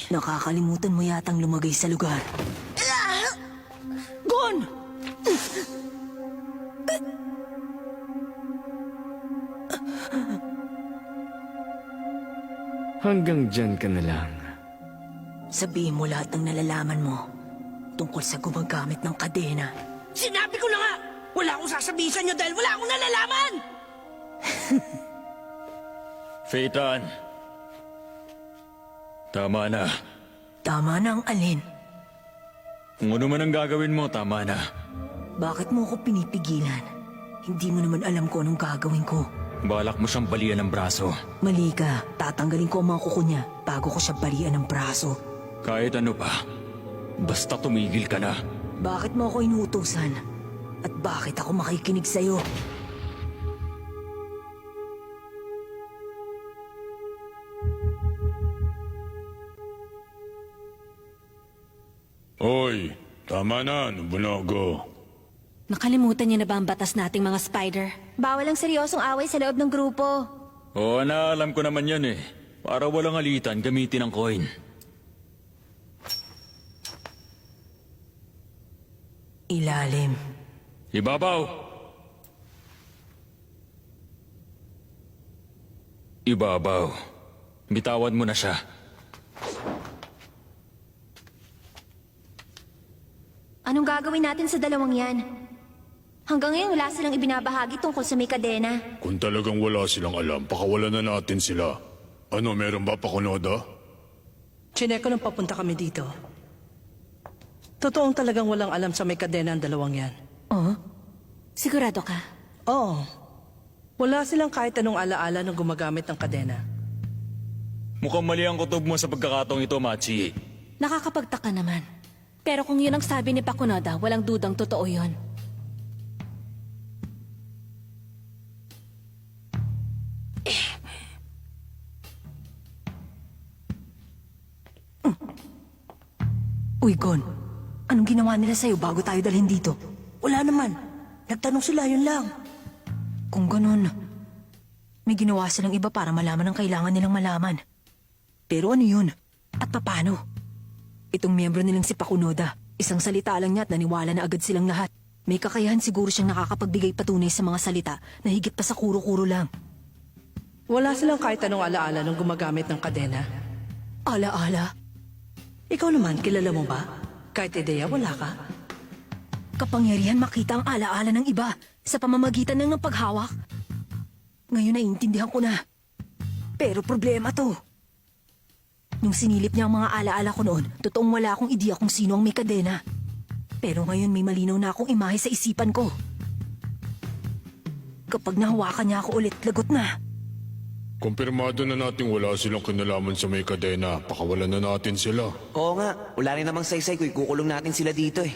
Nakakalimutan mo yatang lumagay sa lugar. Gon! Hanggang dyan ka na lang. Sabihin mo lahat ng nalalaman mo tungkol sa gumagamit ng kadena. Sinabi ko na nga! Wala akong sasabihin sa inyo dahil wala akong nalalaman! Phaeton. Tama na. Tama na ang alin. Kung ano man ang gagawin mo, tama na. Bakit mo ako pinipigilan? Hindi mo naman alam ko anong gagawin ko. Balak mo siyang balian ng braso. Mali ka. Tatanggalin ko ang mga kuko niya bago ko siya balian ng braso. Kahit ano pa. Basta tumigil ka na. Bakit mo ako inuutusan? At bakit ako makikinig sa'yo? Hoy, tama na, Nobunaga. Nakalimutan niyo na ba ang batas nating mga spider? Bawal ang seryosong away sa loob ng grupo. Oo na, alam ko naman yan eh. Para walang alitan, gamitin ang coin. Ilalim. Ibabaw! Ibabaw. Bitawan mo na siya. Anong gagawin natin sa dalawang yan? Hanggang ngayon wala silang ibinabahagi tungkol sa may kadena. Kung talagang wala silang alam, pakawalan na natin sila. Ano, meron ba Pakunoda? Chineko nang papunta kami dito. Totoong talagang walang alam sa may kadena ang dalawang yan. Oh? Sigurado ka? Oo. Wala silang kahit anong alaala nung gumagamit ng kadena. Mukhang mali ang kutob mo sa pagkakataong ito, Machi. Nakakapagtaka naman. Pero kung yun ang sabi ni Pakunoda, walang dudang totoo yun. Uy, Gon. Anong ginawa nila sa'yo bago tayo dalhin dito? Wala naman. Nagtanong sila, yun lang. Kung ganun, may ginawa silang iba para malaman ang kailangan nilang malaman. Pero ano yun? At paano? Itong miyembro nilang si Pakunoda, isang salita lang niya at naniwala na agad silang lahat. May kakayahan siguro siyang nakakapagbigay patunay sa mga salita na higit pa sa kuro-kuro lang. Wala silang kahit anong alaala nung gumagamit ng kadena. Ala-ala, Ikaw naman, kilala mo ba? Kahit ideya, wala ka. kapangyarihan makita ang ala-ala ng iba sa pamamagitan ng paghawak. Ngayon naiintindihan ko na. Pero problema to. Nung sinilip niya ang mga alaala ko noon, totoong wala akong ideya kung sino ang may kadena. Pero ngayon may malinaw na akong imahe sa isipan ko. Kapag nahawakan niya ako ulit, lagot na. Kumpirmado na natin wala silang kinalaman sa may kadena. Pakawalan na natin sila. Oo nga, wala rin namang saysay kung ikukulong natin sila dito eh.